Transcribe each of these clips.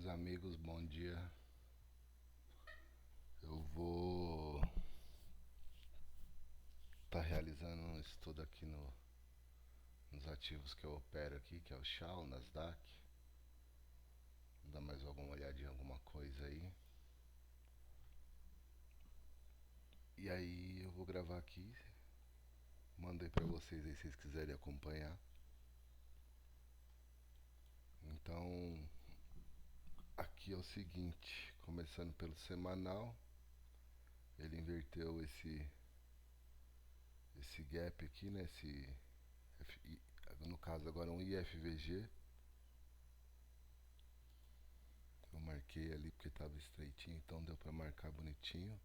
amigos, bom dia. Eu vou estar realizando um estudo aqui nos ativos que eu opero aqui, que é o Shell, o Nasdaq. Vou dar mais alguma olhadinha em alguma coisa aí. E aí eu vou gravar aqui, mandei pra vocês aí se vocês quiserem acompanhar. Então, aqui é o seguinte, começando pelo semanal, ele inverteu esse gap aqui, né? No caso agora um IFVG. Eu marquei ali porque estava estreitinho, então deu para marcar bonitinho.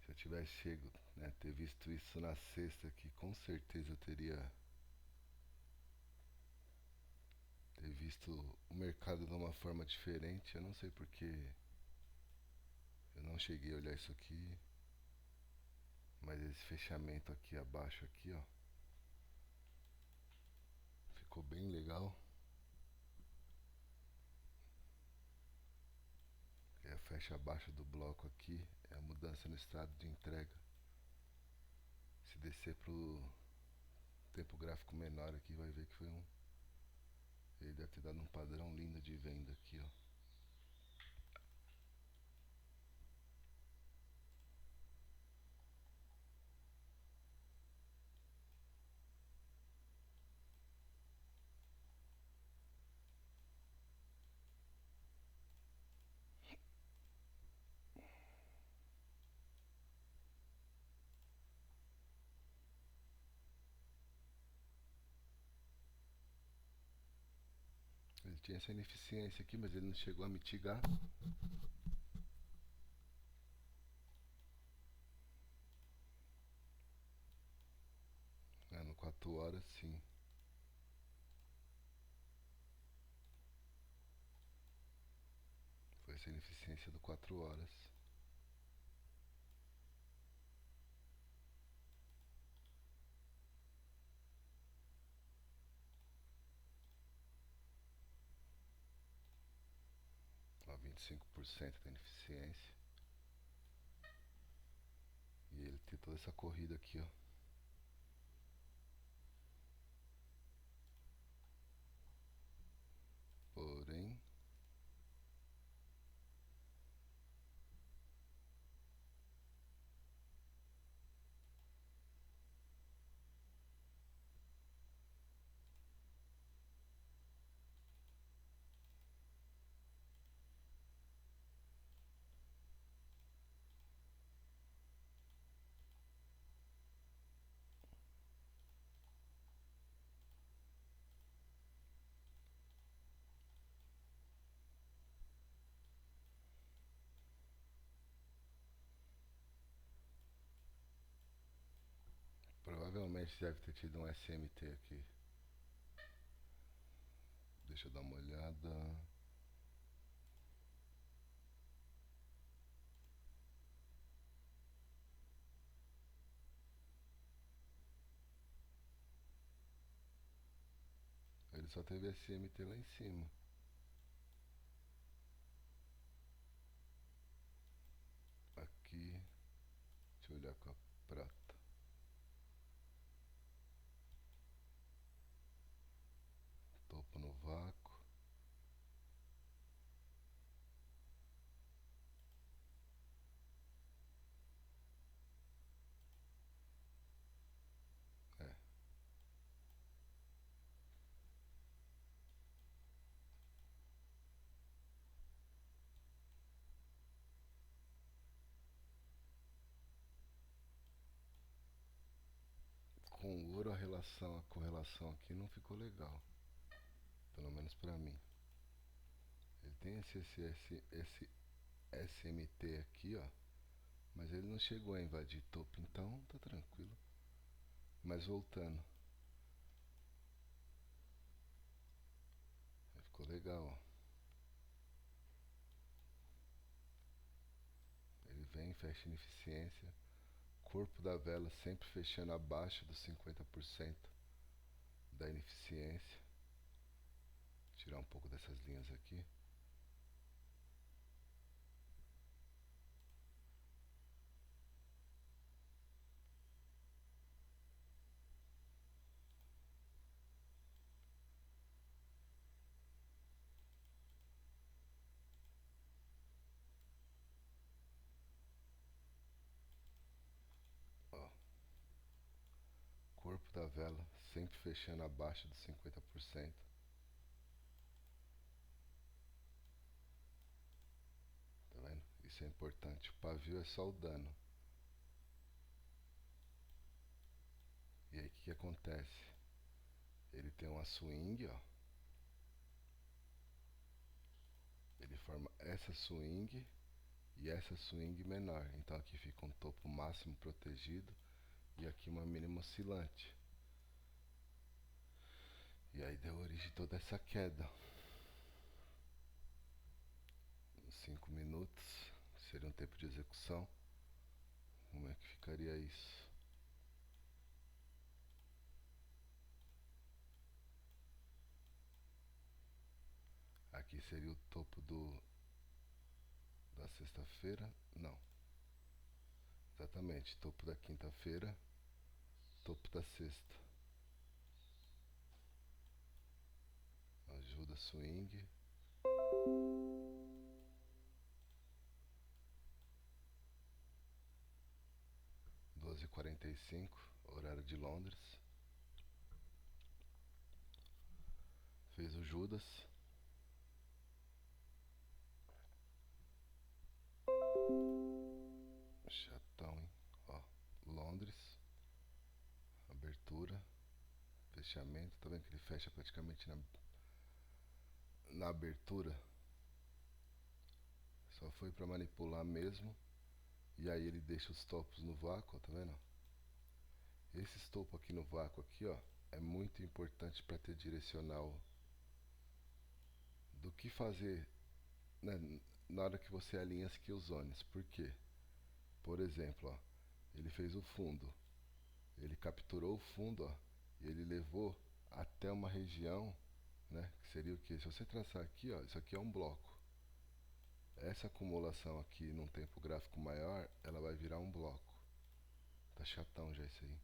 Se eu tivesse chego, né, ter visto isso na sexta aqui, com certeza eu teria ter visto o mercado de uma forma diferente. Eu não sei porque eu não cheguei a olhar isso aqui, mas esse fechamento aqui abaixo aqui, ó, ficou bem legal. Fecha abaixo do bloco aqui, é a mudança no estado de entrega. Se descer pro tempo gráfico menor aqui, vai ver que foi um. Ele deve ter dado um padrão lindo de venda aqui, ó. Ele tinha essa ineficiência aqui, mas ele não chegou a mitigar. No 4 horas, sim. Foi essa ineficiência do 4 horas. Ó, 25% da ineficiência. E ele tem toda essa corrida aqui, ó. Porém, provavelmente deve ter tido um SMT aqui. Deixa eu dar uma olhada. Ele só teve SMT lá em cima. Aqui, deixa eu olhar com a prata. Topo no vácuo. É. Com o ouro a correlação aqui não ficou legal. Pelo menos pra mim. Ele tem esse SMT aqui, ó. Mas ele não chegou a invadir topo, então tá tranquilo. Mas voltando. Ficou legal, ó. Ele vem, fecha ineficiência. Corpo da vela sempre fechando abaixo dos 50% da ineficiência. Tirar um pouco dessas linhas aqui. Ó, corpo da vela sempre fechando abaixo dos 50%. Tá vendo? Isso é importante. O pavio é só o dano. E aí o que acontece? Ele tem uma swing, ó. Ele forma essa swing e essa swing menor. Então aqui fica um topo máximo protegido e aqui uma mínima oscilante. E aí deu origem a toda essa queda. 5 minutos seria um tempo de execução. Como é que ficaria isso? Aqui seria o topo da sexta-feira. Não. Exatamente, topo da quinta-feira, topo da sexta. Ajuda swing. 12h45, horário de Londres. Fez o Judas. Chatão, hein? Ó, Londres. Abertura. Fechamento. Tá vendo que ele fecha praticamente na abertura? Só foi pra manipular mesmo. E aí ele deixa os topos no vácuo, tá vendo? Esse topo aqui no vácuo aqui, ó, é muito importante para ter direcional do que fazer, né, na hora que você alinha as kill zones. Por quê? Por exemplo, ó, ele fez o fundo, ele capturou o fundo, ó, e ele levou até uma região, né, que seria o que? Se você traçar aqui, ó, isso aqui é um bloco. Essa acumulação aqui num tempo gráfico maior, ela vai virar um bloco. Tá chatão já isso aí.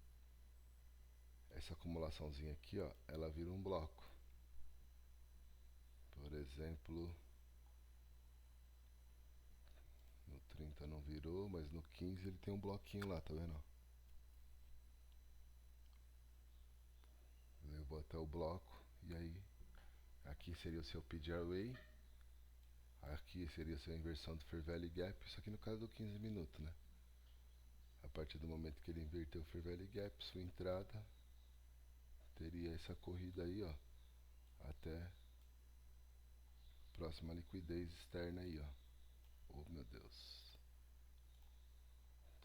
Essa acumulaçãozinha aqui, ó, ela vira um bloco. Por exemplo, no 30 não virou, mas no 15 ele tem um bloquinho lá, tá vendo? Levou até o bloco, e aí aqui seria o seu PGRA, aqui seria a sua inversão do Fair Value Gap, isso aqui no caso do 15 minutos, né? A partir do momento que ele inverteu o Fair Value Gap, sua entrada teria essa corrida aí, ó, até próxima liquidez externa aí, ó. Oh, meu Deus.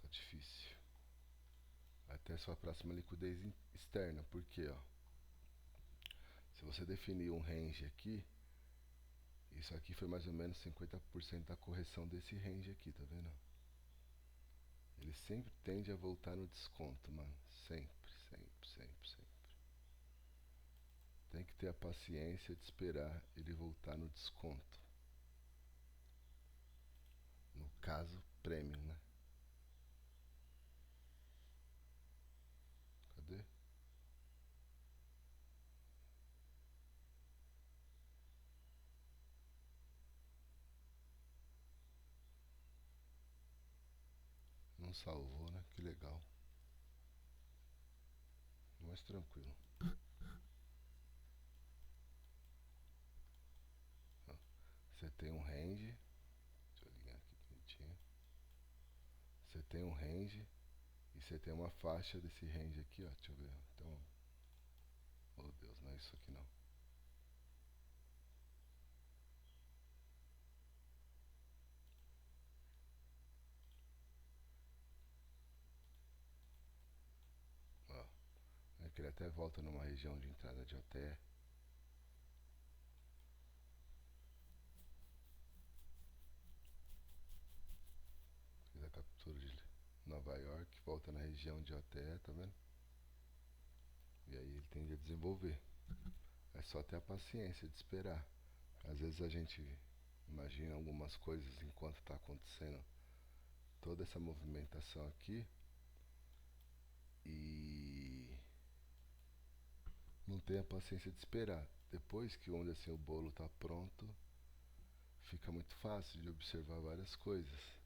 Tá difícil. Até sua próxima liquidez externa, porque, ó, se você definir um range aqui, isso aqui foi mais ou menos 50% da correção desse range aqui, tá vendo? Ele sempre tende a voltar no desconto, mano. Sempre, sempre, sempre, sempre. Tem que ter a paciência de esperar ele voltar no desconto. No caso, premium, né? Cadê? Não salvou, né? Que legal. Mas tranquilo. Ó, você tem um range. Deixa eu ligar aqui bonitinho. Você tem um range e você tem uma faixa desse range aqui, ó. Deixa eu ver. Então, oh Deus, não é isso aqui não. Ó, é que ele até volta numa região de entrada de OTE. Fiz a captura de Nova York, volta na região de OTE, tá vendo? E aí ele tende a desenvolver. É só ter a paciência de esperar. Às vezes a gente imagina algumas coisas enquanto está acontecendo toda essa movimentação aqui e não tem a paciência de esperar. Depois que onde assim o bolo está pronto, fica muito fácil de observar várias coisas.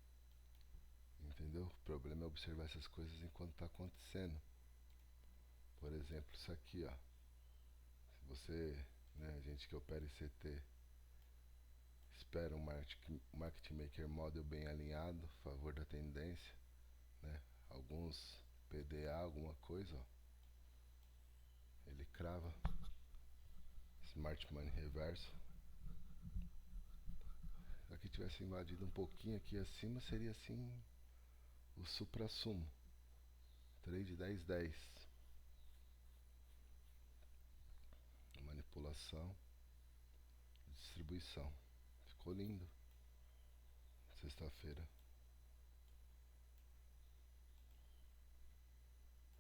Entendeu? O problema é observar essas coisas enquanto está acontecendo. Por exemplo, isso aqui, ó. Se você, né, gente que opera em CT, espera um market maker model bem alinhado, a favor da tendência, né? Alguns PDA, alguma coisa, ó. Ele crava Smart Money reverso. Se aqui tivesse invadido um pouquinho aqui acima, seria assim o supra-sumo. Trade 10-10. Manipulação, distribuição. Ficou lindo. Sexta-feira.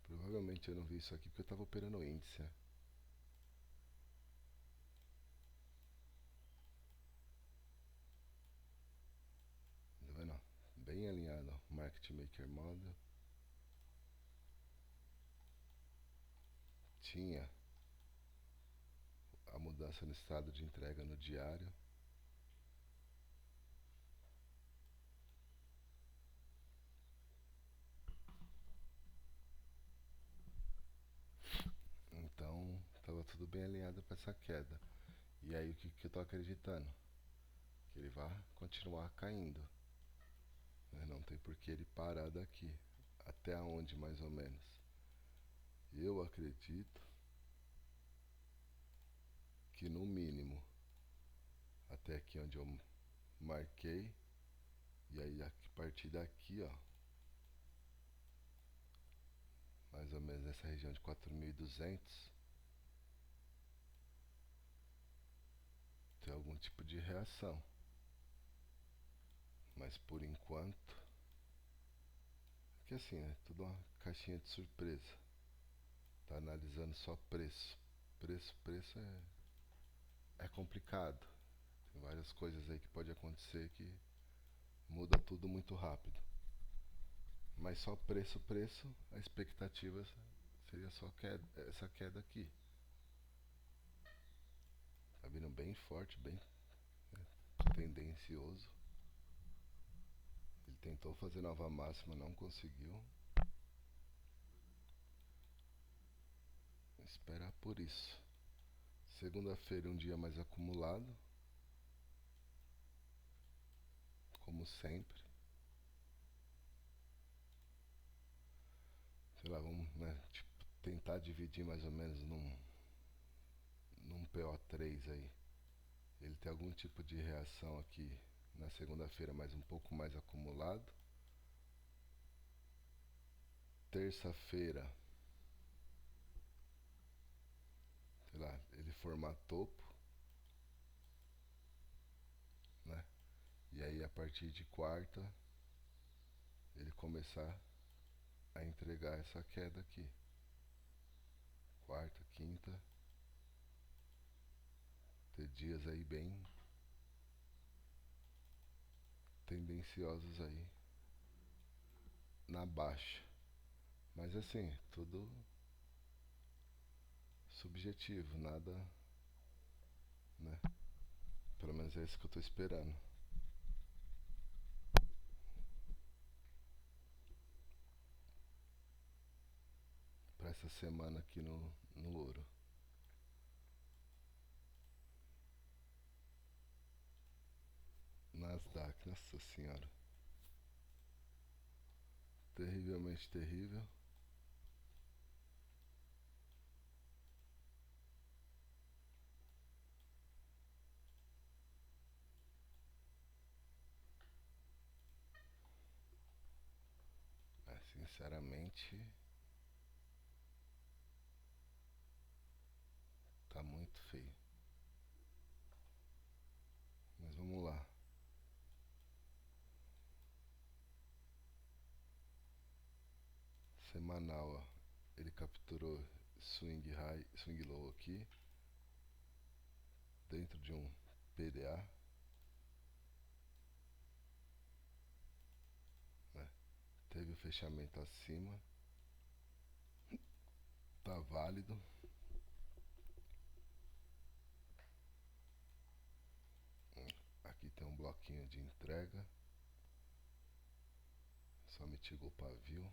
Provavelmente eu não vi isso aqui porque eu estava operando o índice. Tá vendo? Bem alinhado. Market Maker Model. Tinha a mudança no estado de entrega no diário. Então estava tudo bem alinhado para essa queda. E aí o que eu estou acreditando? Que ele vai continuar caindo. Né? Não tem por que ele parar daqui. Até onde mais ou menos? Eu acredito que no mínimo até aqui onde eu marquei. E aí a partir daqui, ó, mais ou menos nessa região de 4.200, tem algum tipo de reação. Mas por enquanto, que assim, é tudo uma caixinha de surpresa. Tá analisando só preço. Preço é complicado. Tem várias coisas aí que pode acontecer que muda tudo muito rápido. Mas só preço, a expectativa seria só queda, essa queda aqui. Tá vindo bem forte, bem, né, tendencioso. Ele tentou fazer nova máxima, não conseguiu. Vou esperar por isso. Segunda-feira um dia mais acumulado, como sempre. Sei lá, vamos, né, tipo, tentar dividir mais ou menos num PO3 aí. Ele tem algum tipo de reação aqui na segunda-feira, mas um pouco mais acumulado. Terça-feira, sei lá, ele formar topo, né? E aí a partir de quarta ele começar a entregar essa queda aqui. Quarta, quinta, ter dias aí bem tendenciosos aí na baixa. Mas assim, tudo subjetivo, nada, né? Pelo menos é isso que eu tô esperando. Pra essa semana aqui no ouro. Nasdaq, nossa senhora. Terrivelmente terrível. Sinceramente, tá muito feio. Mas vamos lá. Semanal, ó. Ele capturou swing high, swing low aqui. dentro de um PDA, né? Teve o fechamento acima, tá válido. Aqui tem um bloquinho de entrega, só mitigou o pavio.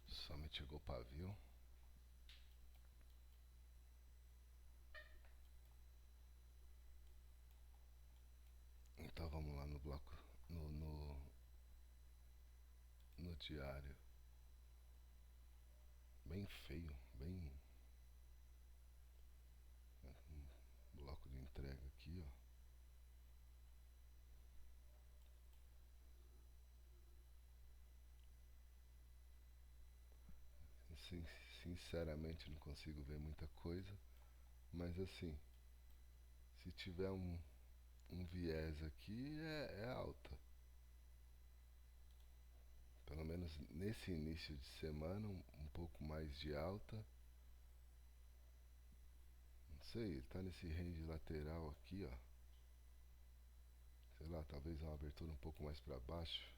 Só mitigou o pavio. Então vamos lá no bloco, no diário. Bem feio, bem bloco de entrega aqui, ó. Sinceramente não consigo ver muita coisa, mas assim, se tiver um viés aqui é alta. Pelo menos nesse início de semana, um pouco mais de alta. Não sei, ele tá nesse range lateral aqui, ó. Sei lá, talvez uma abertura um pouco mais para baixo.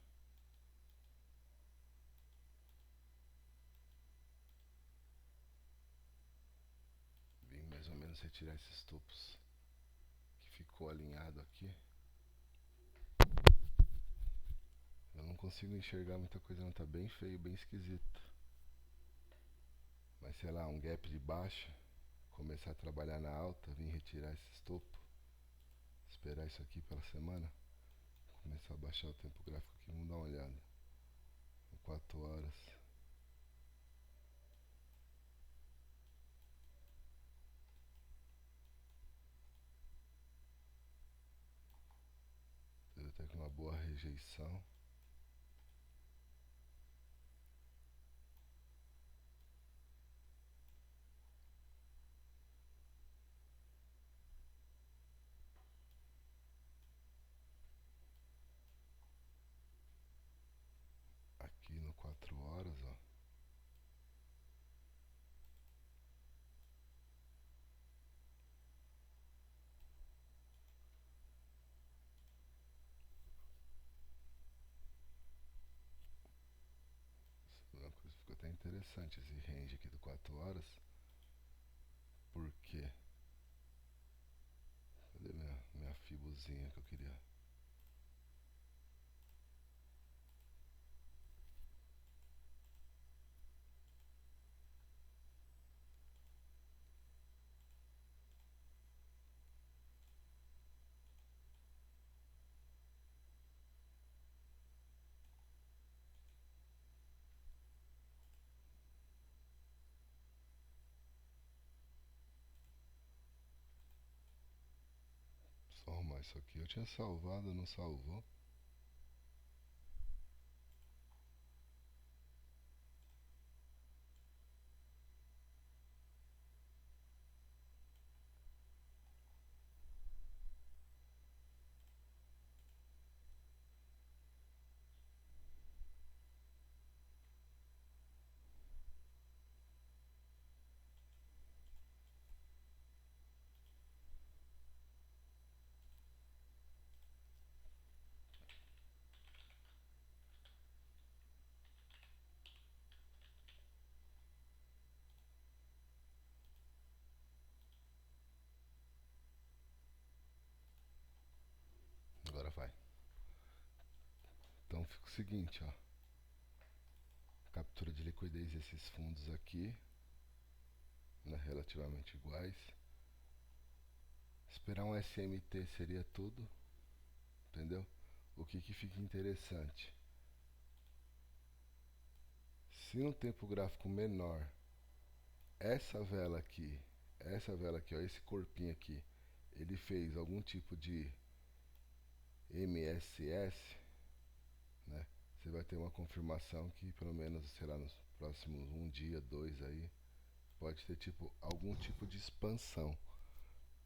Vim mais ou menos retirar esses topos que ficou alinhado aqui. Eu não consigo enxergar muita coisa não, tá bem feio, bem esquisito. Mas sei lá, um gap de baixa, começar a trabalhar na alta, vir retirar esses topos, esperar isso aqui pela semana, começar a baixar o tempo gráfico aqui, vamos dar uma olhada. 4 horas. Teve até com uma boa rejeição. Aqui no 4 horas, ó. Ficou até interessante esse range aqui do 4 horas. Por quê? Cadê minha fibozinha que eu queria? Só arrumar isso aqui. Eu tinha salvado, não salvou. Agora vai. Então fica o seguinte, ó. Captura de liquidez desses fundos aqui, né, relativamente iguais. Esperar um SMT seria tudo, entendeu? O que fica interessante? Se no tempo gráfico menor, essa vela aqui, ó, esse corpinho aqui, ele fez algum tipo de MSS, né? Você vai ter uma confirmação que pelo menos, sei lá, nos próximos um dia, dois aí, pode ter tipo algum tipo de expansão,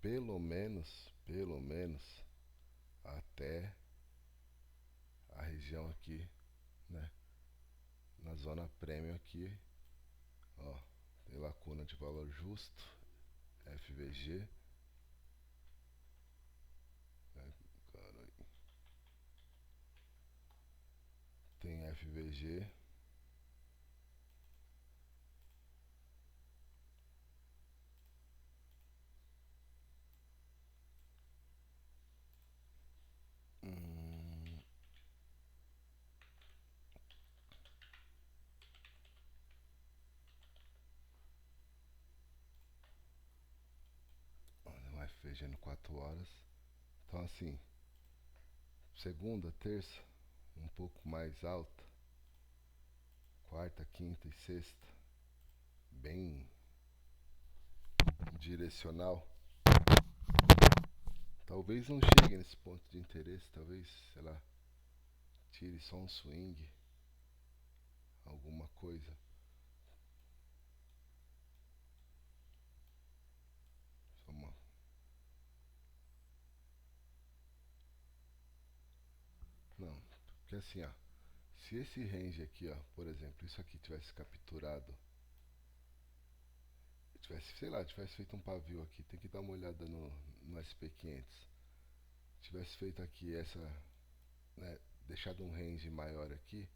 pelo menos até a região aqui, né? Na zona premium aqui, ó, tem lacuna de valor justo, FVG, né? Tem FVG, hum, um FVG no 4 horas. Então assim, segunda, terça, um pouco mais alta, quarta, quinta e sexta, bem direcional. Talvez não chegue nesse ponto de interesse, talvez, sei lá, tire só um swing, alguma coisa. Só uma... Não, porque assim, ó, se esse range aqui, ó, por exemplo, isso aqui tivesse capturado, tivesse, sei lá, tivesse feito um pavio aqui, tem que dar uma olhada no SP500. Tivesse feito aqui essa, né, deixado um range maior aqui,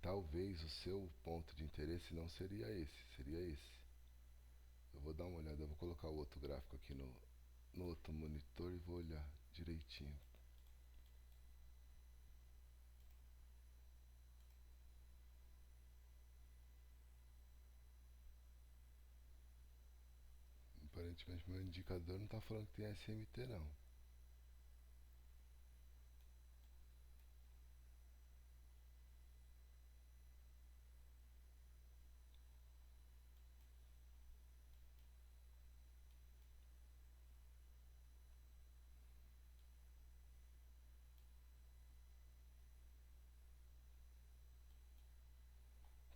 talvez o seu ponto de interesse não seria esse, seria esse. Eu vou dar uma olhada, eu vou colocar o outro gráfico aqui no outro monitor e vou olhar direitinho. Aparentemente meu indicador não está falando que tem SMT não.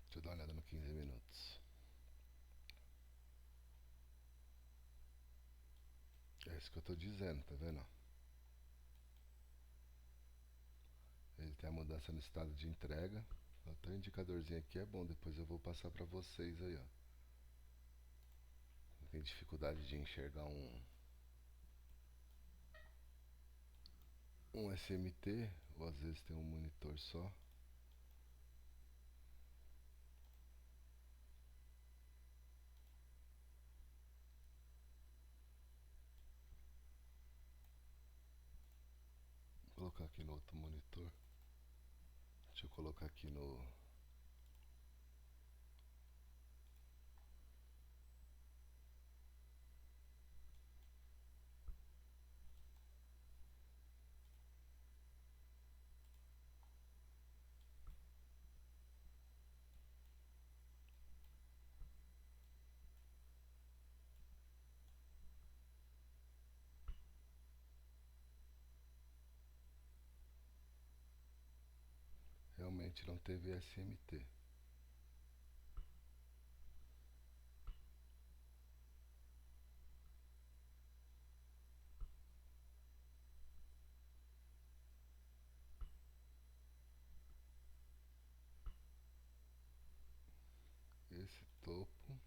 Deixa eu dar uma olhada no 15 minutos. É isso que eu estou dizendo, tá vendo? Ele tem a mudança no estado de entrega. Até o indicadorzinho aqui é bom, depois eu vou passar para vocês aí, ó. Tem dificuldade de enxergar um SMT, ou às vezes tem um monitor só. Vou colocar aqui no outro monitor. Deixa eu colocar aqui no... Realmente não teve SMT. Esse topo...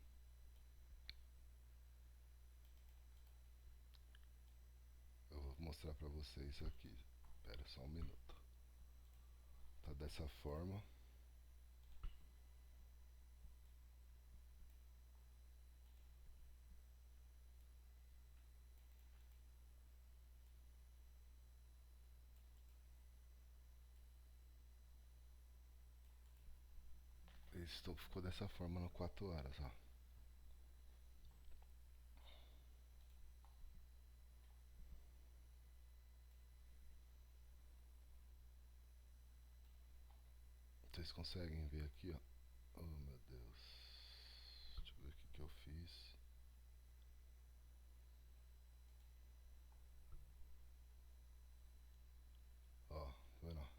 Eu vou mostrar para vocês aqui. Espera só um minuto. Tá dessa forma. Esse topo ficou dessa forma no 4 horas, ó. Vocês conseguem ver aqui, ó. Oh meu Deus. Deixa eu ver o que eu fiz. Ó, tá vendo?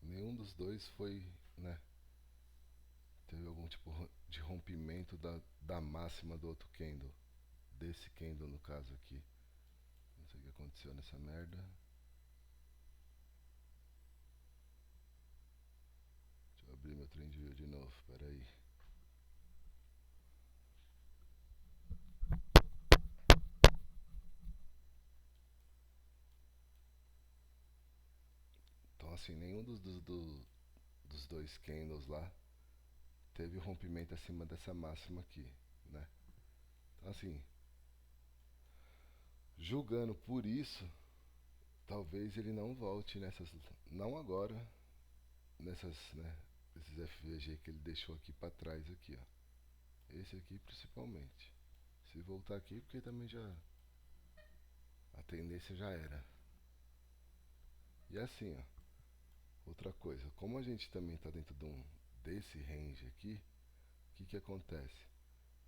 Nenhum dos dois foi, né? teve algum tipo de rompimento da máxima do outro candle. Desse candle no caso aqui. Não sei o que aconteceu nessa merda. Deixa eu abrir meu TradingView de novo, peraí. Então assim, nenhum dos dois candles lá teve rompimento acima dessa máxima aqui, né? Então assim, julgando por isso, talvez ele não volte nessas, não agora, nessas, né, esses FVG que ele deixou aqui para trás aqui, ó. Esse aqui principalmente. Se voltar aqui, porque também já a tendência já era. E assim, ó, outra coisa, como a gente também está dentro desse range aqui, o que acontece?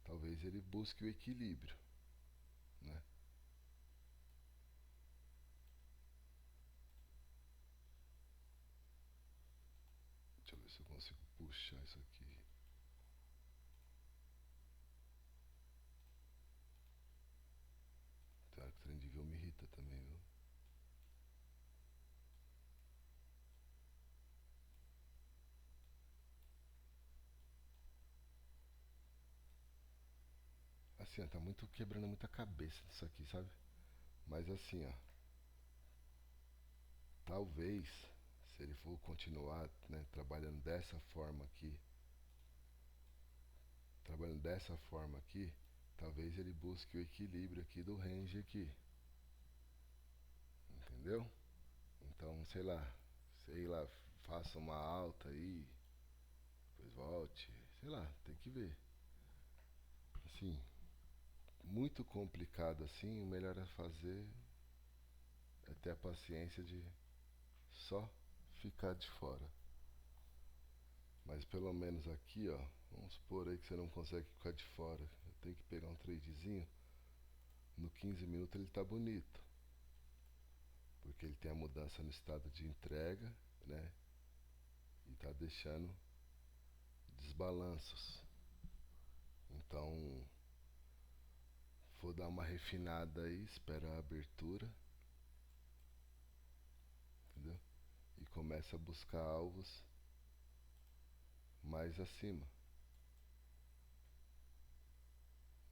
Talvez ele busque o equilíbrio, né? Deixa eu ver se eu consigo puxar isso aqui. Claro que o trem de view me irrita também, viu? Assim, ó, tá muito quebrando muita cabeça isso aqui, sabe? Mas assim, ó, talvez, se ele for continuar, né, trabalhando dessa forma aqui, talvez ele busque o equilíbrio aqui do range aqui, entendeu? Então, sei lá, faça uma alta aí, depois volte, sei lá, tem que ver. Assim, muito complicado assim, o melhor é fazer é ter a paciência de só ficar de fora. Mas pelo menos aqui, ó, vamos supor aí que você não consegue ficar de fora. Eu tenho que pegar um tradezinho. No 15 minutos ele tá bonito. Porque ele tem a mudança no estado de entrega, né? E tá deixando desbalanços. Então, vou dar uma refinada aí, espera a abertura, entendeu? E começa a buscar alvos mais acima,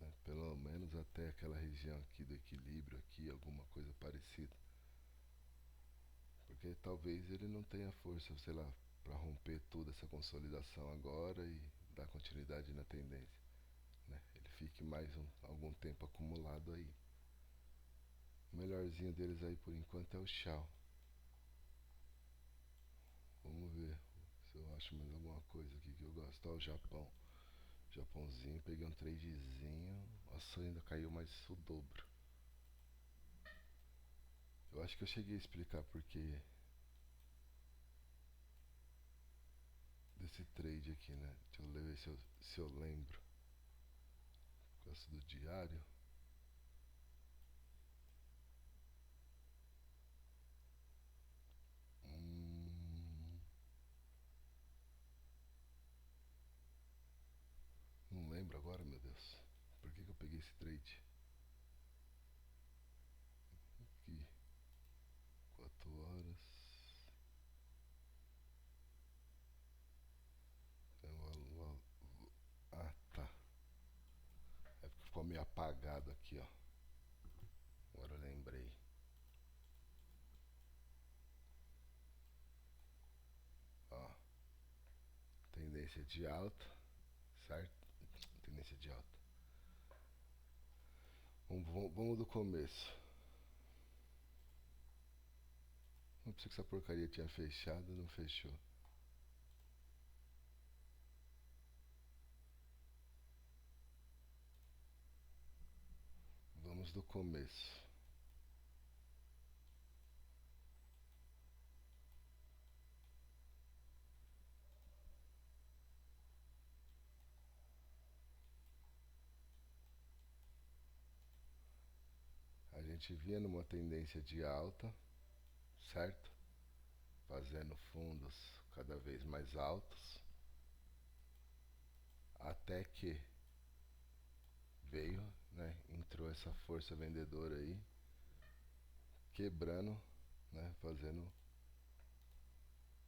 né? Pelo menos até aquela região aqui do equilíbrio aqui, alguma coisa parecida. Porque talvez ele não tenha força, sei lá, para romper toda essa consolidação agora e dar continuidade na tendência, né? Ele fique mais algum tempo acumulado aí. O melhorzinho deles aí por enquanto é o Shao. Vamos ver se eu acho mais alguma coisa aqui que eu gosto. Ó, o Japão. Japãozinho, peguei um tradezinho. Nossa, ainda caiu mais o dobro. Eu acho que eu cheguei a explicar porque desse trade aqui, né? Deixa eu ver se eu lembro. Por causa do diário. Hum, não lembro agora, meu Deus. Por que eu peguei esse trade? Aqui, 4 horas. Ah, tá. É porque ficou meio apagado aqui, ó. Agora eu lembrei. Ó, tendência de alta, certo? Tendência de alta. Vamos do começo. Não pensei que essa porcaria tinha fechado, não fechou. Vamos do começo. A gente vinha numa tendência de alta, certo? Fazendo fundos cada vez mais altos. Até que veio, né? Entrou essa força vendedora aí, quebrando, né? Fazendo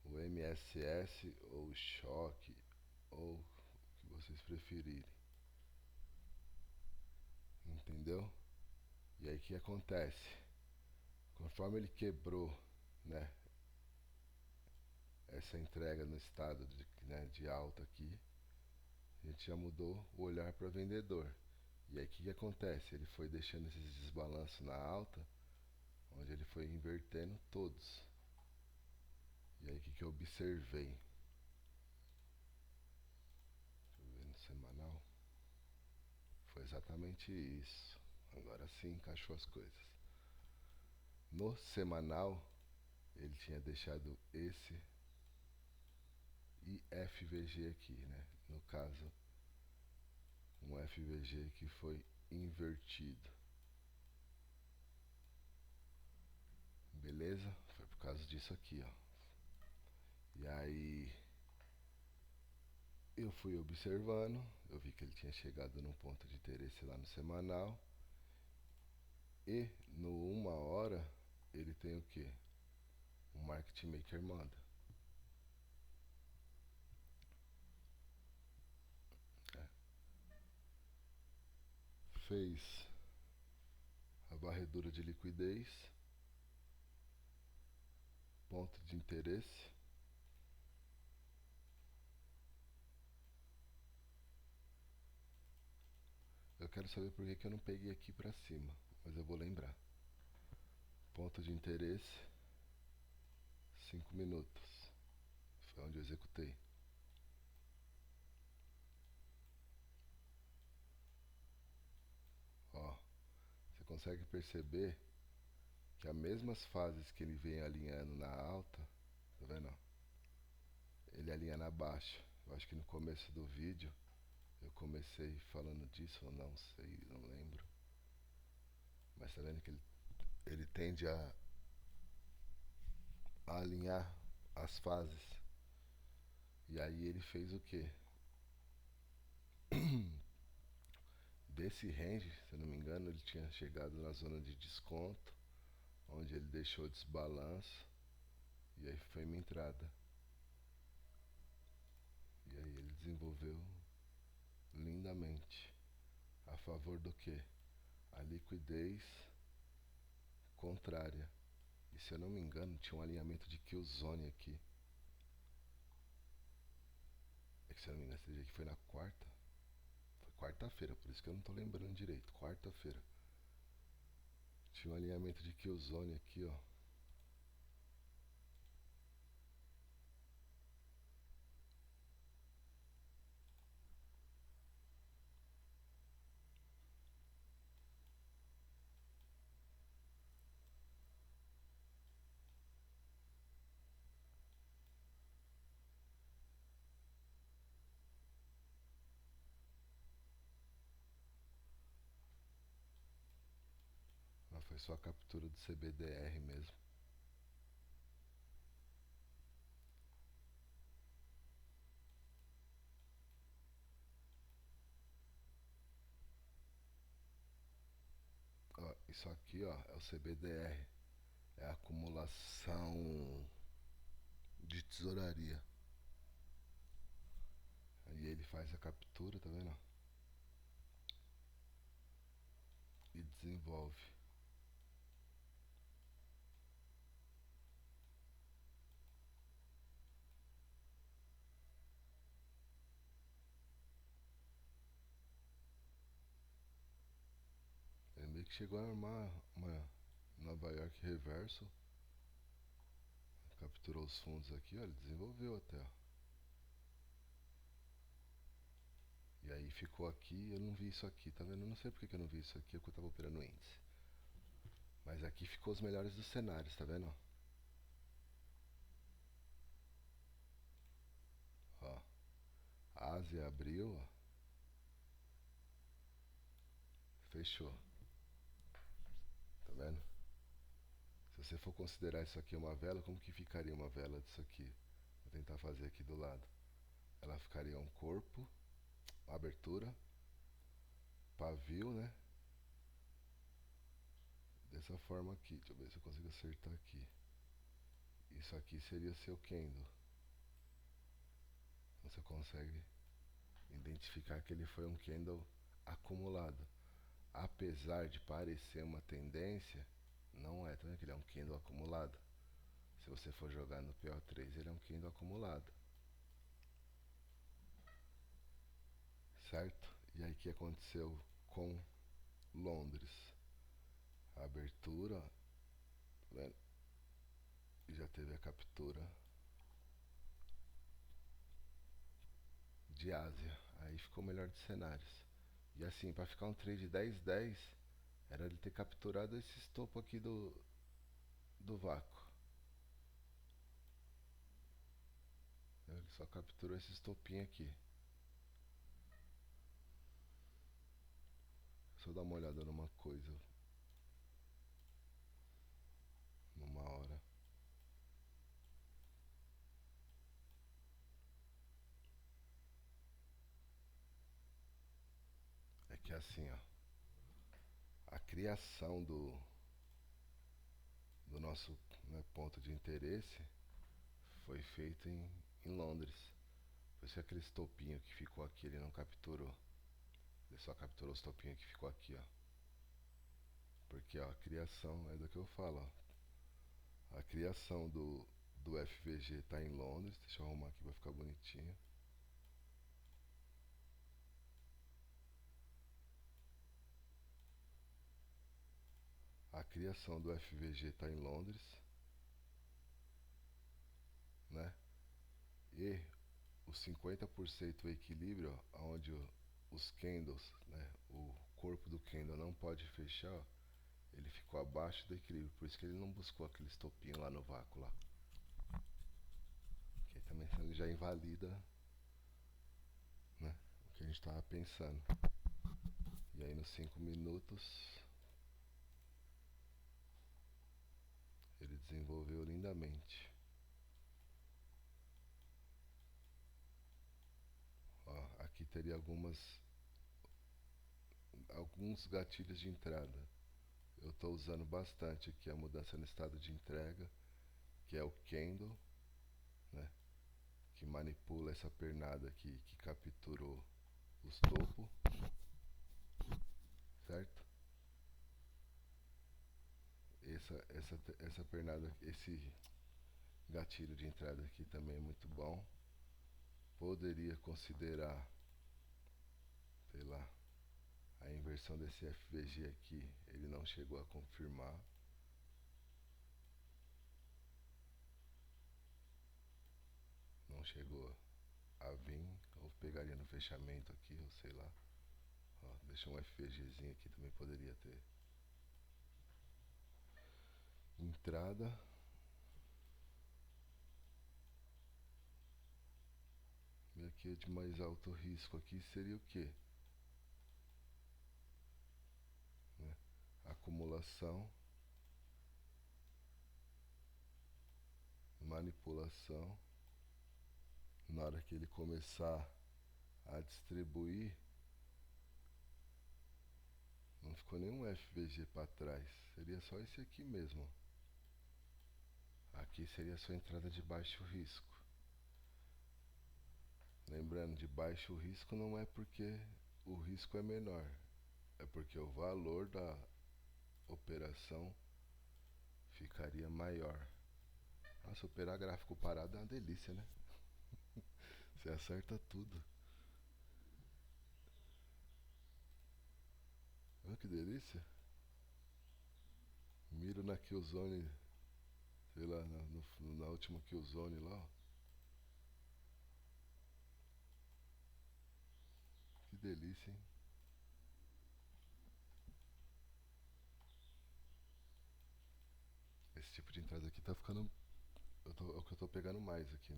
o MSS ou o choque, ou o que vocês preferirem. Entendeu? E aí o que acontece? Conforme ele quebrou, né, essa entrega no estado de, né, de alta aqui, a gente já mudou o olhar para vendedor. E aí o que acontece? Ele foi deixando esses desbalanços na alta, onde ele foi invertendo todos. E aí o que eu observei? Deixa eu ver no semanal. Foi exatamente isso. Agora sim encaixou as coisas. No semanal, ele tinha deixado esse IFVG aqui, né? No caso, um FVG que foi invertido. Beleza? Foi por causa disso aqui, ó. E aí eu fui observando, eu vi que ele tinha chegado num ponto de interesse lá no semanal. E no 1 hora ele tem o que? O market maker manda. É. Fez a varredura de liquidez, ponto de interesse. Eu quero saber por que eu não peguei aqui pra cima, mas eu vou lembrar. Ponto de interesse, 5 minutos. Foi onde eu executei. Ó, você consegue perceber que as mesmas fases que ele vem alinhando na alta, tá vendo? Ele alinha na baixa. Eu acho que no começo do vídeo eu comecei falando disso, ou não sei, não lembro. Mas tá vendo que ele tende a alinhar as fases. E aí ele fez o quê? Desse range, se eu não me engano, ele tinha chegado na zona de desconto, onde ele deixou desbalanço, e aí foi minha entrada. E aí ele desenvolveu lindamente. A favor do que? A liquidez contrária. E se eu não me engano, tinha um alinhamento de kill zone aqui. É que se eu não me engano, esse dia que foi na quarta. Foi quarta-feira, por isso que eu não tô lembrando direito. Quarta-feira. Tinha um alinhamento de kill zone aqui, ó. Mas foi só a captura do CBDR mesmo. Ó, isso aqui, ó, é o CBDR. É a acumulação de tesouraria. Aí ele faz a captura, tá vendo? E desenvolve. Ele meio que chegou a armar uma Nova York reverso. Capturou os fundos aqui, ó, ele desenvolveu até, ó. E aí ficou aqui, eu não vi isso aqui, tá vendo? Eu não sei porque que eu não vi isso aqui, é porque eu tava operando o índice. Mas aqui ficou os melhores dos cenários, tá vendo? Ó, a Ásia abriu, ó, fechou, tá vendo? Se você for considerar isso aqui uma vela, como que ficaria uma vela disso aqui? Vou tentar fazer aqui do lado. Ela ficaria um corpo abertura, pavio, né? Dessa forma aqui, deixa eu ver se eu consigo acertar aqui. Isso aqui seria seu candle. Você consegue identificar que ele foi um candle acumulado. Apesar de parecer uma tendência, não é, tá vendo que ele é um candle acumulado? Se você for jogar no PO3, ele é um candle acumulado. Certo? E aí o que aconteceu com Londres? A abertura, tá vendo? E já teve a captura de Ásia. Aí ficou o melhor dos cenários. E assim, para ficar um trade 10-10, era ele ter capturado esse topo aqui do vácuo. Ele só capturou esse topinho aqui. Deixa eu dar uma olhada numa coisa. Numa hora. É que assim, ó. A criação do nosso, né, ponto de interesse foi feita em Londres. Por isso que aquele topinho que ficou aqui, ele não capturou. Ele só capturou os topinhos que ficou aqui, ó. Porque ó, a criação é do que eu falo, ó. A criação do FVG tá em Londres. Deixa eu arrumar aqui pra ficar bonitinho. A criação do FVG tá em Londres, né? E os 50% o equilíbrio, onde os candles, né, o corpo do candle não pode fechar, ó, ele ficou abaixo do equilíbrio, por isso que ele não buscou aquele estopinho lá no vácuo lá. Que também ele já invalida, né, o que a gente estava pensando. E aí nos 5 minutos ele desenvolveu lindamente. Ó, aqui teria alguns gatilhos de entrada. Eu estou usando bastante aqui a mudança no estado de entrega, que é o candle, né, que manipula essa pernada aqui, que capturou os topos, certo? Essa pernada, esse gatilho de entrada aqui também é muito bom. Poderia considerar, sei lá, a inversão desse FVG aqui, ele não chegou a confirmar. Não chegou a vir, ou pegaria no fechamento aqui, ou sei lá. Ó, deixa um FVGzinho aqui, também poderia ter entrada. E aqui de mais alto risco aqui seria o que? Né? Acumulação, manipulação. Na hora que ele começar a distribuir, não ficou nenhum FVG para trás, seria só esse aqui mesmo. Aqui seria a sua entrada de baixo risco. Lembrando, de baixo risco não é porque o risco é menor, é porque o valor da operação ficaria maior. Nossa, operar gráfico parado é uma delícia, né? Você acerta tudo. Olha que delícia. Miro na Killzone, sei lá, na última Killzone lá, ó. Que delícia, hein? Esse tipo de entrada aqui tá ficando. É o que eu tô pegando mais aqui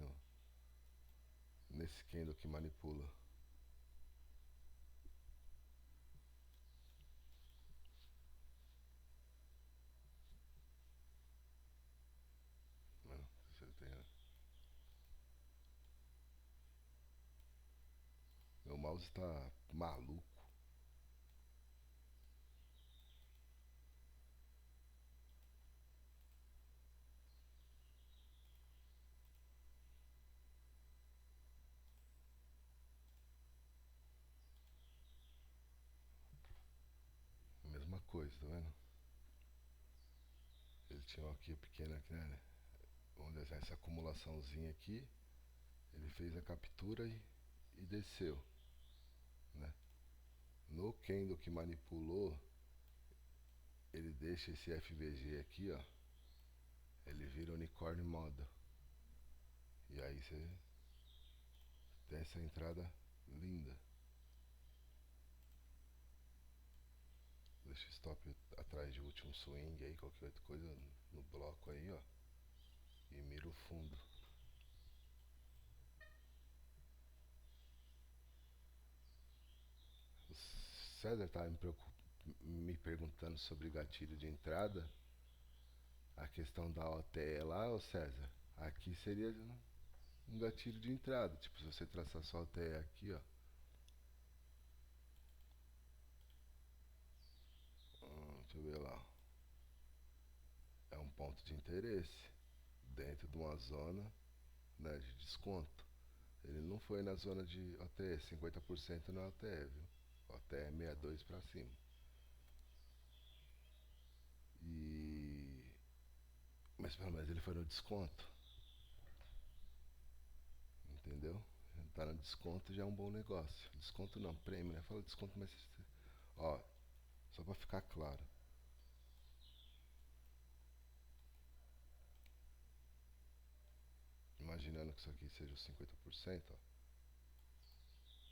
nesse candle que manipula. Não, você tem. Meu mouse tá maluco. Mesma coisa, tá vendo? Ele tinha aqui a pequena, né? Vamos dizer, essa acumulaçãozinha aqui. Ele fez a captura e desceu, né? No Kendo que manipulou, ele deixa esse FVG aqui, ó. Ele vira unicórnio moda. E aí você tem essa entrada linda. Deixa o stop atrás de último swing aí, qualquer outra coisa no bloco aí, ó. E mira o fundo. O César tá me perguntando sobre gatilho de entrada. A questão da OTE lá, ô César, aqui seria um gatilho de entrada. Tipo, se você traçar só a OTE aqui, ó. Deixa eu ver lá. É um ponto de interesse dentro de uma zona, né, de desconto. Ele não foi na zona de OTE, 50% não é OTE, viu? OTE é 62 para cima. E mas pelo menos ele foi no desconto, entendeu? Tá no desconto já é um bom negócio. Desconto não, prêmio, né? Fala desconto, mas ó, só para ficar claro. Imaginando que isso aqui seja os 50%, ó,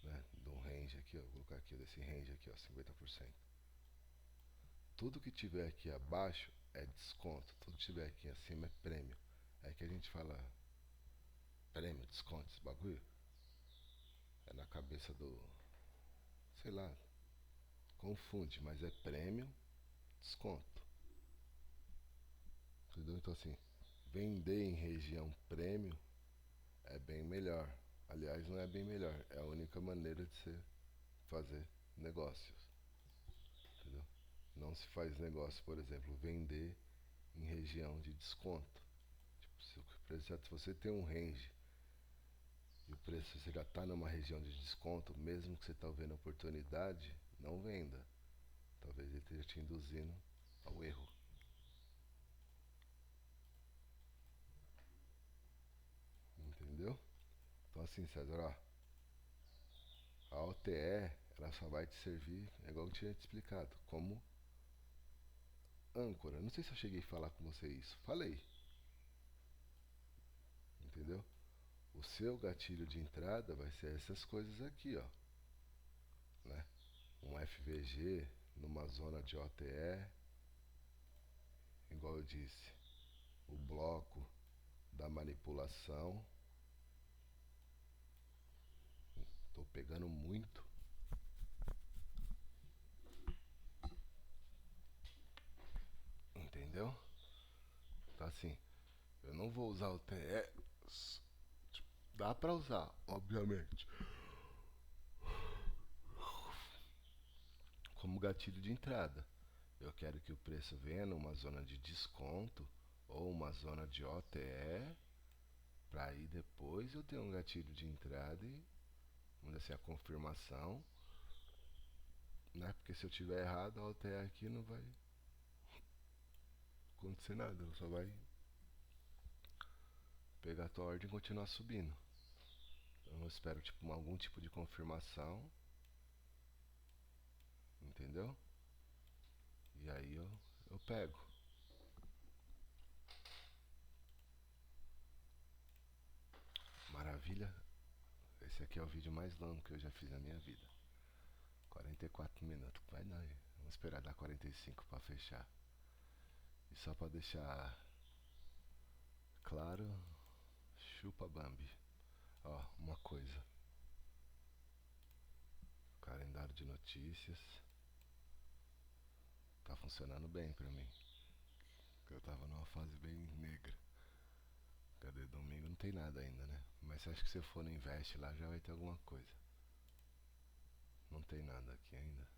né? De um range aqui, ó, vou colocar aqui desse range aqui, ó, 50%. Tudo que tiver aqui abaixo é desconto, tudo que tiver aqui acima é prêmio. É que a gente fala prêmio, desconto, esse bagulho. É na cabeça do, sei lá, confunde, mas é prêmio, desconto. Entendeu? Então assim, vender em região prêmio é bem melhor. Aliás, não é bem melhor, é a única maneira de se fazer negócios. Entendeu? Não se faz negócio, por exemplo, vender em região de desconto. Tipo, se você tem um range e o preço você já está numa região de desconto, mesmo que você está vendo oportunidade, não venda. Talvez ele esteja te induzindo ao erro. Entendeu? Então assim, César, ó, a OTE ela só vai te servir, é igual eu tinha te explicado, como âncora. Não sei se eu cheguei a falar com você isso. Falei, entendeu? O seu gatilho de entrada vai ser essas coisas aqui, ó, né? Um FVG numa zona de OTE, igual eu disse, o bloco da manipulação. Tô pegando muito, entendeu? Então assim, eu não vou usar o TE. Dá pra usar, obviamente, como gatilho de entrada. Eu quero que o preço venha numa zona de desconto ou uma zona de OTE, para aí depois eu ter um gatilho de entrada e, vamos dizer assim, a confirmação, né? Porque se eu tiver errado, a OTE aqui não vai acontecer nada, ela só vai pegar a tua ordem e continuar subindo. Então eu espero tipo algum tipo de confirmação, entendeu? E aí eu pego. Maravilha. Esse aqui é o vídeo mais longo que eu já fiz na minha vida. 44 minutos. Vai não, vamos esperar dar 45 para fechar. E só para deixar claro, chupa Bambi. Ó, uma coisa. O calendário de notícias tá funcionando bem pra mim. Eu tava numa fase bem negra. Cadê domingo? Não tem nada ainda, né? Mas acho que se eu for no Invest lá já vai ter alguma coisa. Não tem nada aqui ainda.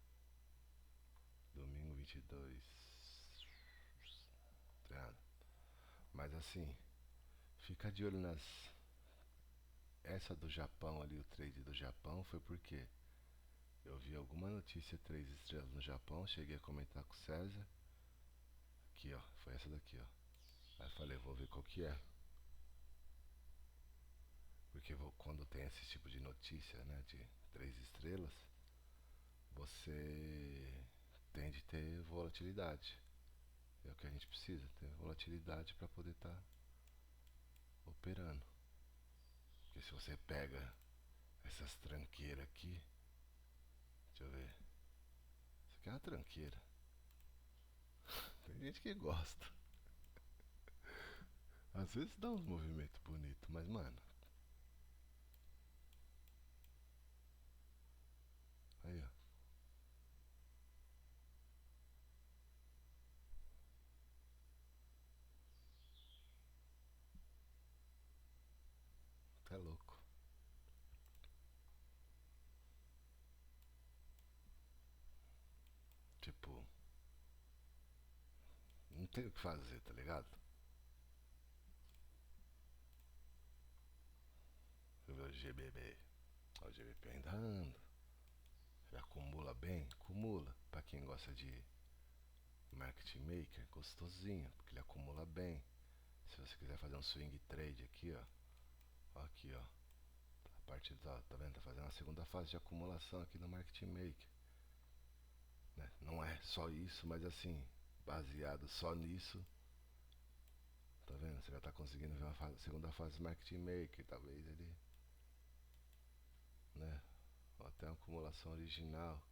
Domingo 22. Não tem nada. Mas assim, fica de olho nas. Essa do Japão ali, o trade do Japão, foi porque eu vi alguma notícia 3 estrelas no Japão, cheguei a comentar com o César. Aqui ó, foi essa daqui ó. Aí falei, vou ver qual que é. Porque quando tem esse tipo de notícia, né, de 3 estrelas, você tem de ter volatilidade. É o que a gente precisa, ter volatilidade para poder estar operando. Porque se você pega essas tranqueiras aqui, deixa eu ver. Isso aqui é uma tranqueira. Tem gente que gosta. Às vezes dá uns movimentos bonitos, mas mano. Aí ó. Tá louco. Tipo, não tem o que fazer, tá ligado? Deixa eu ver o GBB. Ó, o GBP ainda anda. Ele acumula bem? Acumula. Pra quem gosta de market maker, gostosinho, porque ele acumula bem. Se você quiser fazer um swing trade aqui, ó. Ó aqui, ó. A partir da, tá vendo? Tá fazendo a segunda fase de acumulação aqui no market maker. Né? Não é só isso, mas assim, baseado só nisso, tá vendo? Você já tá conseguindo ver uma segunda fase do market maker. Talvez ele, né? Ó, até uma acumulação original.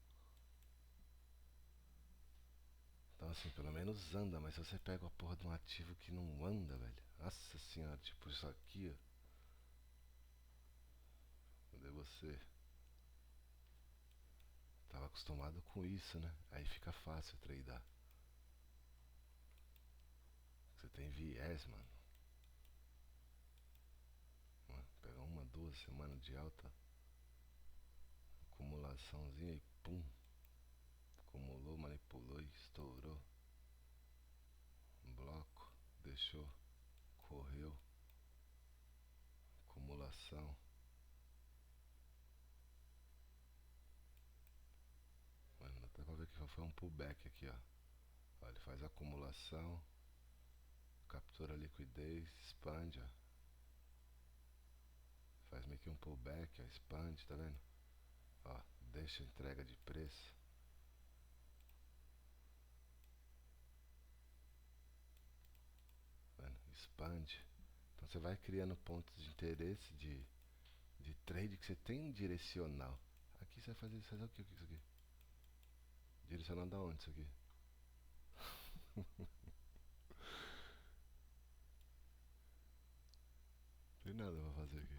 Então assim, pelo menos anda, mas se você pega a porra de um ativo que não anda, velho. Nossa senhora, tipo isso aqui, ó. Cadê você? Tava acostumado com isso, né? Aí fica fácil tradar. Você tem viés, mano. Pega 1, 2 semanas de alta, acumulaçãozinha e pum. Acumulou, manipulou e estourou. Bloco, deixou, correu. Acumulação. Mano, dá até pra ver que foi um pullback aqui, ó. Ó, ele faz acumulação, captura a liquidez, expande, ó. Faz meio que um pullback, ó, expande, tá vendo? Ó, deixa entrega de preço. Tá vendo? Expande. Então você vai criando pontos de interesse de trade que você tem direcional. Aqui você vai fazer o que com isso aqui? Direcional da onde isso aqui? Não tem nada pra fazer aqui.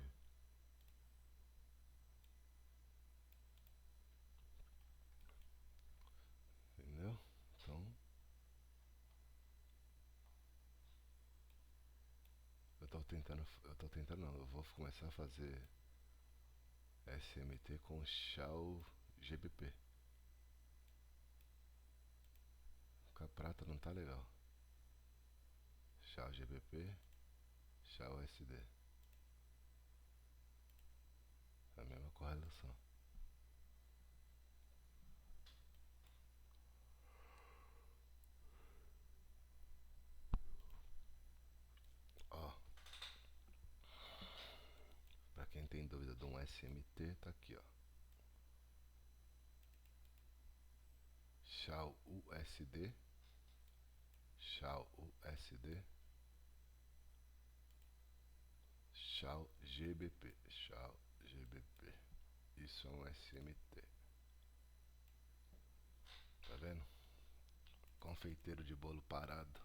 Entendeu? Então, eu tô tentando não, eu vou começar a fazer SMT com Shao GBP. Com a prata não tá legal. Shao GBP, Shao SD. É a mesma correlação. Ó, pra quem tem dúvida de um SMT, tá aqui, ó. Shao USD, Shao USD, Shao GBP, Shao GBP. Isso é um SMT. Tá vendo? Confeiteiro de bolo parado.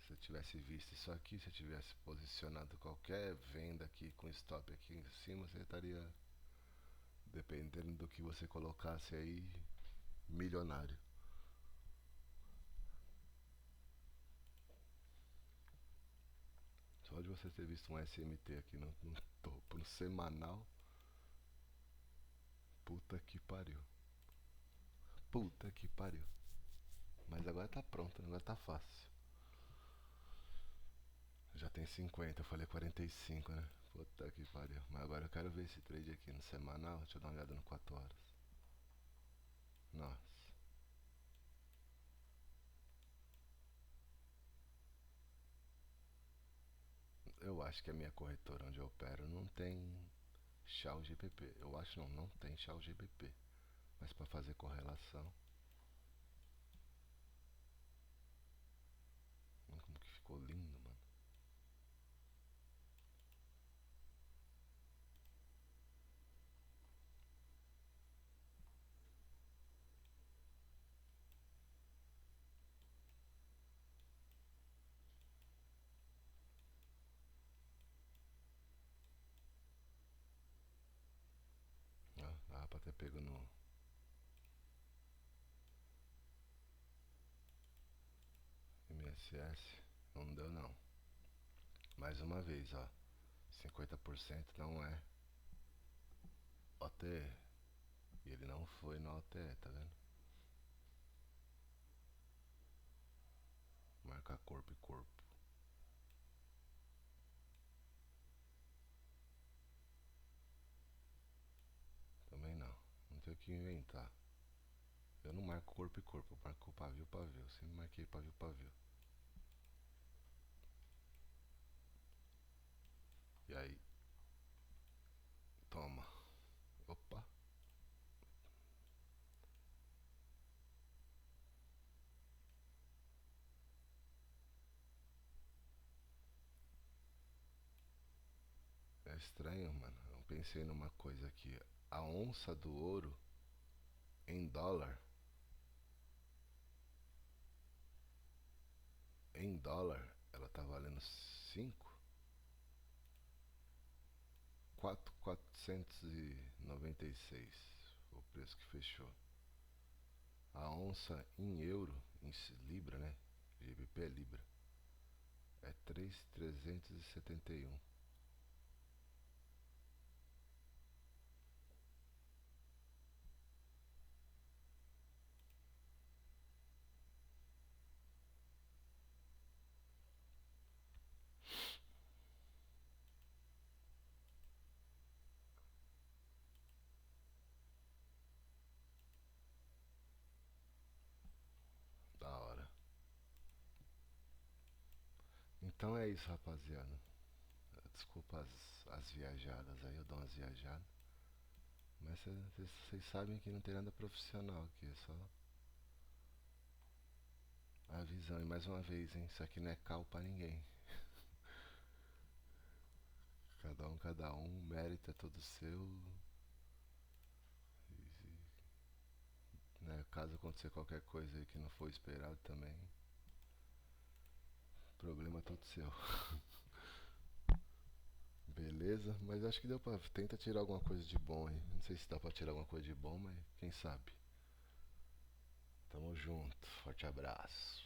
Se eu tivesse visto isso aqui, se eu tivesse posicionado qualquer venda aqui com stop aqui em cima, você estaria, dependendo do que você colocasse aí, milionário. Só de você ter visto um SMT aqui no topo, no semanal, Puta que pariu. Puta que pariu. Mas agora tá pronto, agora tá fácil. Já tem 50, eu falei 45, né? Puta que pariu. Mas agora eu quero ver esse trade aqui no semanal. Deixa eu dar uma olhada no 4 horas. Nossa. Eu acho que a minha corretora onde eu opero não tem Chal GBP. Eu acho não tem Chal GBP. Mas pra fazer correlação. Como que ficou lindo, mano. Ó, dava pra ter pego no MSS. Não deu não. Mais uma vez, ó. 50% não é OTE. E ele não foi no OTE, tá vendo? Marcar corpo e corpo. Também não. Não tem o que inventar. Eu não marco corpo e corpo, eu marco pavio pavio. Eu sempre marquei pavio pavio. E aí, toma. Opa. É estranho, mano. Eu pensei numa coisa aqui. A onça do ouro em dólar. Em dólar, ela tá valendo 5, 4.496 o preço que fechou. A onça em euro, em libra, né? GBP é libra. É 3.371. Da hora. Então é isso, rapaziada. Desculpa as viajadas aí, eu dou umas viajadas. Mas vocês sabem que não tem nada profissional aqui, é só a visão. E mais uma vez, hein? Isso aqui não é cal pra ninguém. Cada um, o mérito é todo seu. Né, caso acontecer qualquer coisa aí que não for esperado também, problema todo seu. Beleza? Mas acho que deu pra. Tenta tirar alguma coisa de bom aí. Não sei se dá pra tirar alguma coisa de bom, mas quem sabe. Tamo junto. Forte abraço.